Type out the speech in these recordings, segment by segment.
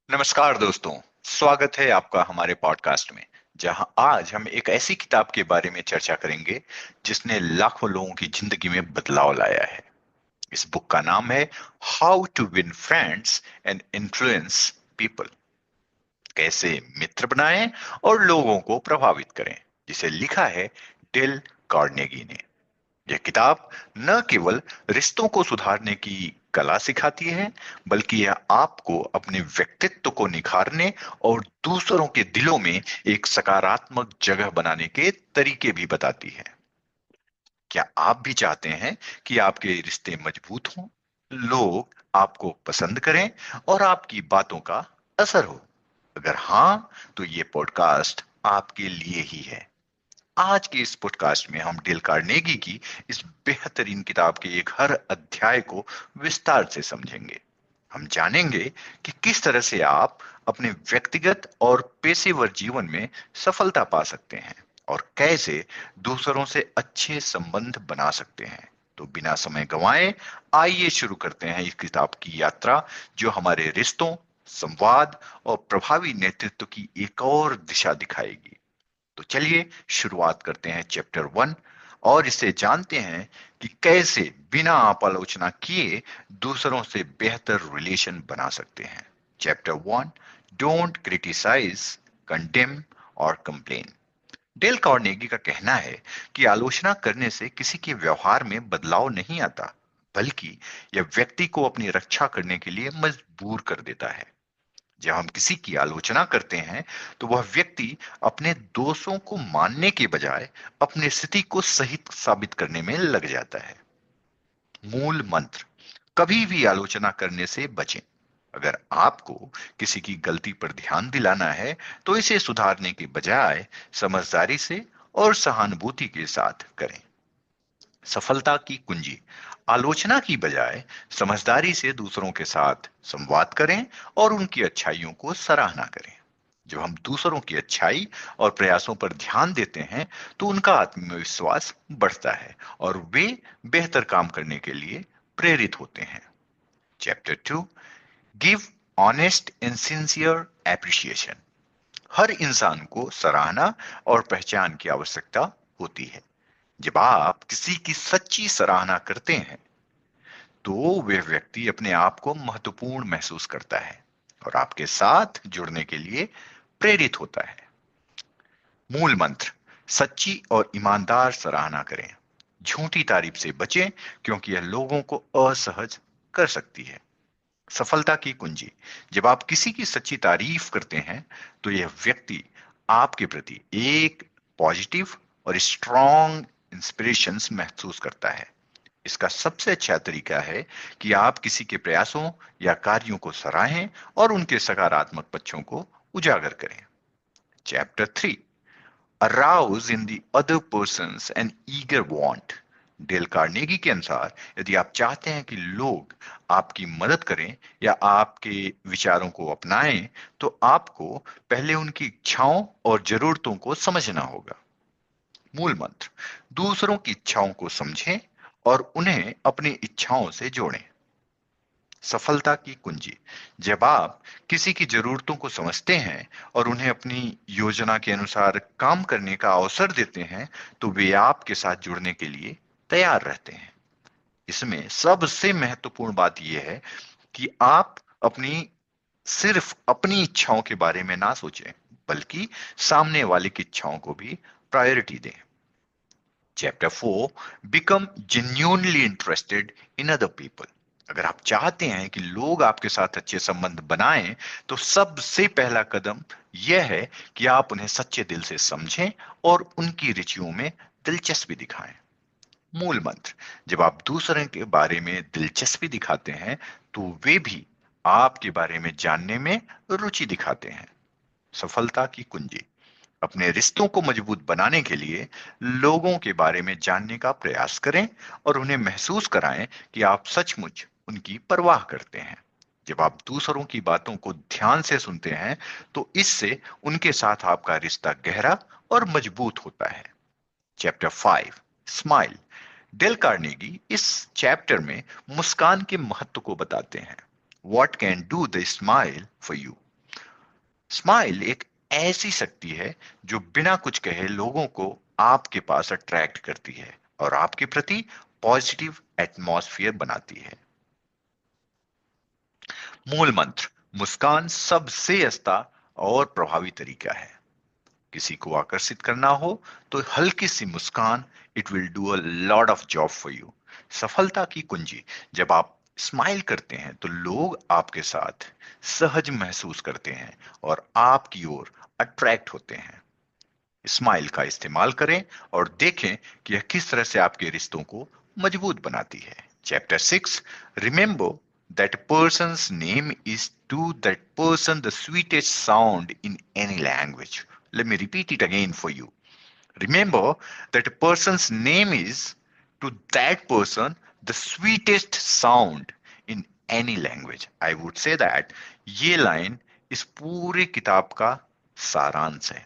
नमस्कार दोस्तों। स्वागत है आपका हमारे पॉडकास्ट में, जहां आज हम एक ऐसी किताब के बारे में चर्चा करेंगे जिसने लाखों लोगों की जिंदगी में बदलाव लाया है। इस बुक का नाम है how to win friends and influence people. कैसे मित्र बनाएं और लोगों को प्रभावित करें, जिसे लिखा है डेल कार्नेगी ने। यह किताब न केवल रिश्तों को सुधारने की कला सिखाती है, बल्कि यह आपको अपने व्यक्तित्व को निखारने और दूसरों के दिलों में एक सकारात्मक जगह बनाने के तरीके भी बताती है। क्या आप भी चाहते हैं कि आपके रिश्ते मजबूत हों, लोग आपको पसंद करें और आपकी बातों का असर हो? अगर हां, तो ये पॉडकास्ट आपके लिए ही है। आज के इस पॉडकास्ट में हम डेल कार्नेगी की इस बेहतरीन किताब के एक हर अध्याय को विस्तार से समझेंगे। हम जानेंगे कि किस तरह से आप अपने व्यक्तिगत और पेशेवर जीवन में सफलता पा सकते हैं और कैसे दूसरों से अच्छे संबंध बना सकते हैं। तो बिना समय गंवाए आइए शुरू करते हैं इस किताब की यात्रा, जो हमारे रिश्तों, संवाद और प्रभावी नेतृत्व की एक और दिशा दिखाएगी। तो चलिए शुरुआत करते हैं चैप्टर 1 और इसे जानते हैं कि कैसे बिना आप आलोचना किए दूसरों से बेहतर रिलेशन बना सकते हैं। चैप्टर 1, डोंट क्रिटिसाइज, कंडेम और कंप्लेन। डेल कार्नेगी का कहना है कि आलोचना करने से किसी के व्यवहार में बदलाव नहीं आता, बल्कि यह व्यक्ति को अपनी रक्षा करने के लिए मजबूर कर देता है। जब हम किसी की आलोचना करते हैं, तो वह व्यक्ति अपने दोषों को मानने के बजाय अपनी स्थिति को सही साबित करने में लग जाता है। मूल मंत्र: कभी भी आलोचना करने से बचें। अगर आपको किसी की गलती पर ध्यान दिलाना है, तो इसे सुधारने के बजाय समझदारी से और सहानुभूति के साथ करें। सफलता की कुंजी: आलोचना की बजाय समझदारी से दूसरों के साथ संवाद करें और उनकी अच्छाइयों को सराहना करें। जब हम दूसरों की अच्छाई और प्रयासों पर ध्यान देते हैं, तो उनका आत्मविश्वास बढ़ता है और वे बेहतर काम करने के लिए प्रेरित होते हैं। Chapter 2, give honest and sincere appreciation. हर इंसान को सराहना और पहचान की आवश्यकता होती है। जब आप किसी की सच्ची सराहना करते हैं, तो वह व्यक्ति अपने आप को महत्वपूर्ण महसूस करता है और आपके साथ जुड़ने के लिए प्रेरित होता है। मूल मंत्र: सच्ची और ईमानदार सराहना करें। झूठी तारीफ से बचें, क्योंकि यह लोगों को असहज कर सकती है। सफलता की कुंजी: जब आप किसी की सच्ची तारीफ करते हैं, तो यह व्यक्ति आपके प्रति एक पॉजिटिव और स्ट्रॉन्ग इंस्पिरेशन महसूस करता है। इसका सबसे अच्छा तरीका है कि आप किसी के प्रयासों या कार्यों को सराहें और उनके सकारात्मक पक्षों को उजागर करें। Chapter 3, arouse in the other persons an eager want. Dale Carnegie के अनुसार, यदि आप चाहते हैं कि लोग आपकी मदद करें या आपके विचारों को अपनाएं, तो आपको पहले उनकी इच्छाओं और जरूरतों को समझना होगा। मूल मंत्र: दूसरों की इच्छाओं को समझें और उन्हें अपनी इच्छाओं से जोड़ें। सफलता की कुंजी: जब आप किसी की जरूरतों को समझते हैं और उन्हें अपनी योजना के अनुसार काम करने का अवसर देते हैं, तो वे आपके साथ जुड़ने के लिए तैयार रहते हैं। इसमें सबसे महत्वपूर्ण बात यह है कि आप अपनी सिर्फ अपनी इच्छाओं के बारे में ना सोचें, बल्कि सामने वाले की इच्छाओं को भी प्रायोरिटी दें। Chapter 4, become genuinely interested in other people. अगर आप चाहते हैं कि लोग आपके साथ अच्छे संबंध बनाएं, तो सबसे पहला कदम यह है कि आप उन्हें सच्चे दिल से समझें और उनकी रुचियों में दिलचस्पी दिखाएं। मूल मंत्र: जब आप दूसरे के बारे में दिलचस्पी दिखाते हैं, तो वे भी आपके बारे में जानने में रुचि दिखाते हैं। सफलता की कुंजी: अपने रिश्तों को मजबूत बनाने के लिए लोगों के बारे में जानने का प्रयास करें और उन्हें महसूस कराएं कि आप सचमुच उनकी परवाह करते हैं। जब आप दूसरों की बातों को ध्यान से सुनते हैं, तो इससे उनके साथ आपका रिश्ता गहरा और मजबूत होता है। Chapter 5, smile. डेल कार्नेगी इस चैप्टर में मुस्कान के महत्व को बताते हैं। What can do the smile for you. Smile एक ऐसी शक्ति है जो बिना कुछ कहे लोगों को आपके पास अट्रैक्ट करती है और आपके प्रति पॉजिटिव एटमॉस्फेयर बनाती है। मूल मंत्र, मुस्कान सबसे सस्ता और प्रभावी तरीका है। किसी को आकर्षित करना हो तो हल्की सी मुस्कान, it will do a lot of job for you. सफलता की कुंजी, जब आप स्माइल करते हैं तो लोग आपके साथ सहज महसूस करते हैं और आपकी ओर अट्रैक्ट होते हैं। स्माइल का इस्तेमाल करें और देखें कि यह किस तरह से आपके रिश्तों को मजबूत बनाती है। Chapter 6, remember that person's name is to that person the sweetest sound in any language. Let me repeat it again for you. Remember that a person's name is to that person the sweetest sound in any language. I would say that ये line इस पूरे किताब का सारांश है।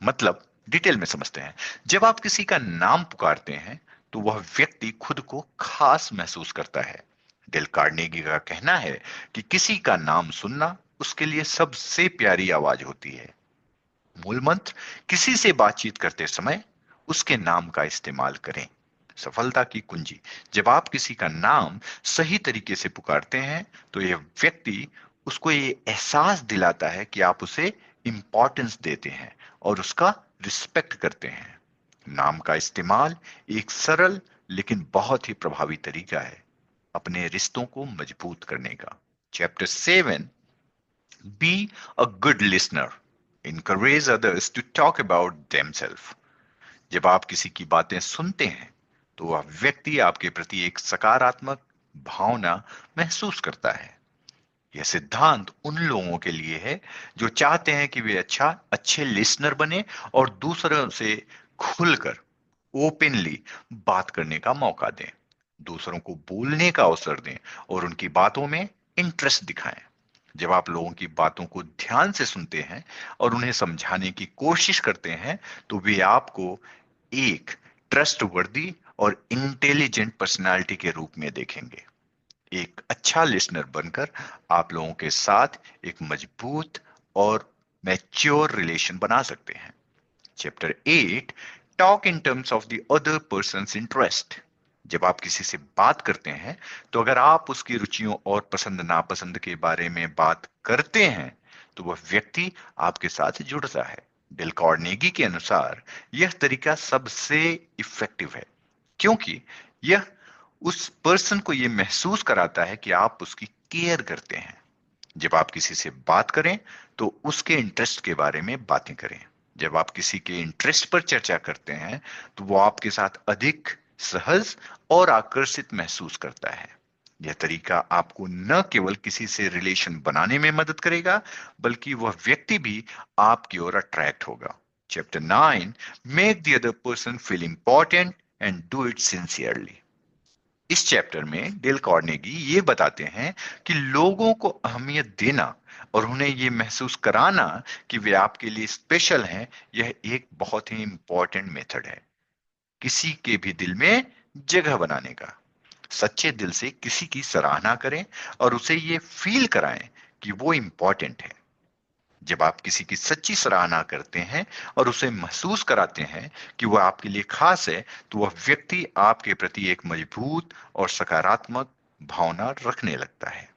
मतलब detail में समझते हैं। जब आप किसी का नाम पुकारते हैं तो वह व्यक्ति खुद को खास महसूस करता है। डेल कार्नेगी का कहना है कि किसी का नाम सुनना उसके लिए सबसे प्यारी आवाज होती है। मूल मंत्र, किसी से बातचीत करते समय उसके नाम का इस्तेमाल करें। सफलता की कुंजी, जब आप किसी का नाम सही तरीके से पुकारते हैं तो यह व्यक्ति, उसको ये एहसास दिलाता है कि आप उसे इंपॉर्टेंस देते हैं और उसका रिस्पेक्ट करते हैं। नाम का इस्तेमाल एक सरल लेकिन बहुत ही प्रभावी तरीका है अपने रिश्तों को मजबूत करने का। Chapter 7, be a good listener, encourage others to talk about themselves। जब आप किसी की बातें सुनते हैं तो वह व्यक्ति आपके प्रति एक सकारात्मक भावना महसूस करता है। यह सिद्धांत उन लोगों के लिए है जो चाहते हैं कि वे अच्छे लिसनर बने और दूसरों से खुलकर, ओपनली बात करने का मौका दें, दूसरों को बोलने का अवसर दें और उनकी बातों में इंटरेस्ट दिखाएं। जब आप लोगों की बातों को ध्यान से सुनते हैं और उन्हें समझाने की कोशिश करते हैं तो वे आपको एक ट्रस्ट वर्दी और इंटेलिजेंट पर्सनालिटी के रूप में देखेंगे। एक अच्छा लिसनर बनकर आप लोगों के साथ एक मजबूत और मैच्योर रिलेशन बना सकते हैं। Chapter 8, talk in terms of the other persons interest. जब आप किसी से बात करते हैं तो अगर आप उसकी रुचियों और पसंद नापसंद के बारे में बात करते हैं तो वह व्यक्ति आपके साथ जुड़ता है। डेल कार्नेगी के अनुसार यह तरीका सबसे इफेक्टिव है क्योंकि यह उस पर्सन को यह महसूस कराता है कि आप उसकी केयर करते हैं। जब आप किसी से बात करें तो उसके इंटरेस्ट के बारे में बातें करें। जब आप किसी के इंटरेस्ट पर चर्चा करते हैं तो वो आपके साथ अधिक सहज और आकर्षित महसूस करता है। यह तरीका आपको न केवल किसी से रिलेशन बनाने में मदद करेगा बल्कि वह व्यक्ति भी आपकी ओर अट्रैक्ट होगा। Chapter 9, make the other person feel important and do it sincerely. इस चैप्टर में डेल कार्नेगी ये बताते हैं कि लोगों को अहमियत देना और उन्हें ये महसूस कराना कि वे आपके लिए स्पेशल हैं, यह एक बहुत ही इंपॉर्टेंट मेथड है किसी के भी दिल में जगह बनाने का। सच्चे दिल से किसी की सराहना करें और उसे ये फील कराएं कि वो इंपॉर्टेंट है। जब आप किसी की सच्ची सराहना करते हैं और उसे महसूस कराते हैं कि वह आपके लिए खास है तो वह व्यक्ति आपके प्रति एक मजबूत और सकारात्मक भावना रखने लगता है।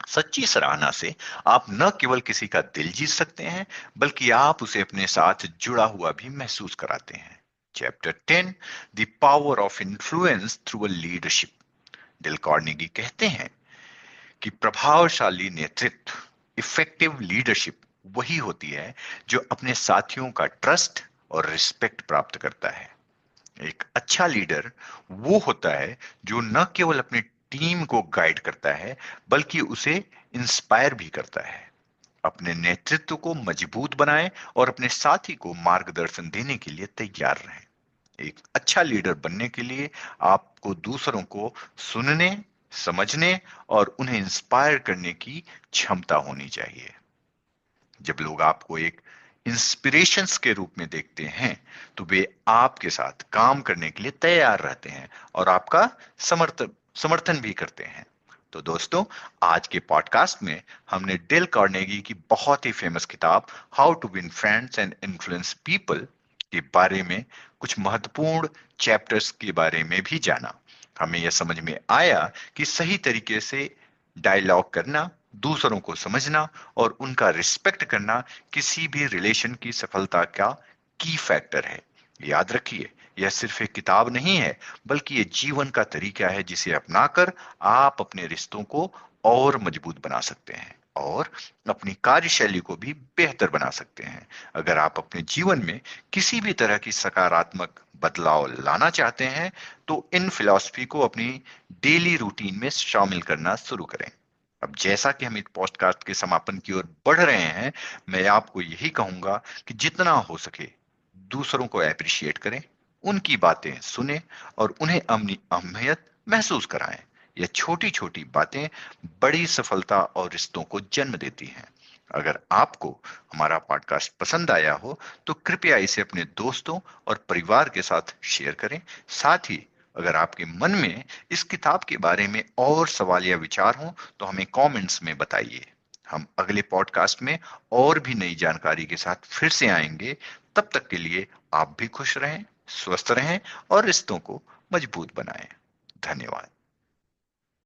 सच्ची सराहना से आप न केवल किसी का दिल जीत सकते हैं बल्कि आप उसे अपने साथ जुड़ा हुआ भी महसूस कराते हैं। Chapter 10, the power of influence through a leadership. Dale Carnegie कहते हैं कि प्रभावशाली नेतृत्व, इफेक्टिव लीडरशिप वही होती है जो अपने साथियों का ट्रस्ट और रिस्पेक्ट प्राप्त करता है। एक अच्छा लीडर वो होता है जो न केवल अपनी टीम को गाइड करता है बल्कि उसे इंस्पायर भी करता है। अपने नेतृत्व को मजबूत बनाएं और अपने साथी को मार्गदर्शन देने के लिए तैयार रहें। एक अच्छा लीडर बनने के लिए आपको दूसरों को सुनने, समझने और उन्हें इंस्पायर करने की क्षमता होनी चाहिए। जब लोग आपको एक इंस्पिरेशंस के रूप में देखते हैं तो वे आपके साथ काम करने के लिए तैयार रहते हैं और आपका समर्थन समर्थन भी करते हैं। तो दोस्तों, आज के पॉडकास्ट में हमने डेल कार्नेगी की बहुत ही फेमस किताब how to win friends and influence people के बारे में कुछ महत्वपूर्ण चैप्टर्स के बारे में भी जाना। हमें यह समझ में आया कि सही तरीके से डायलॉग करना, दूसरों को समझना और उनका रिस्पेक्ट करना किसी भी रिलेशन की सफलता का की फैक्टर है। याद रखिए, यह सिर्फ एक किताब नहीं है, बल्कि ये जीवन का तरीका है जिसे अपनाकर आप अपने रिश्तों को और मजबूत बना सकते हैं और अपनी कार्यशैली को भी बेहतर बना सकते हैं। अगर आप अपने जीवन में किसी भी तरह की सकारात्मक बदलाव लाना चाहते हैं, तो इन फिलॉसफी को अपनी डेली रूटीन में शामिल करना शुरू करें। अब जैसा कि हम इस पॉडकास्ट के समापन की ओर बढ़ रहे हैं, मैं आपको यही कहूंगा कि जितना हो सके दूसरों को अप्रिशिएट करें, उनकी बातें सुने और उन्हें अपनी अहमियत महसूस कराएं। ये छोटी छोटी बातें बड़ी सफलता और रिश्तों को जन्म देती हैं। अगर आपको हमारा पॉडकास्ट पसंद आया हो, तो कृपया इसे अपने दोस्तों और परिवार के साथ शेयर करें। साथ ही अगर आपके मन में इस किताब के बारे में और सवाल या विचार हो, तो हमें कमेंट्स में बताइए। हम अगले पॉडकास्ट में और भी नई जानकारी के साथ फिर से आएंगे। तब तक के लिए आप भी खुश रहें, स्वस्थ रहें और रिश्तों को मजबूत बनाएं। धन्यवाद।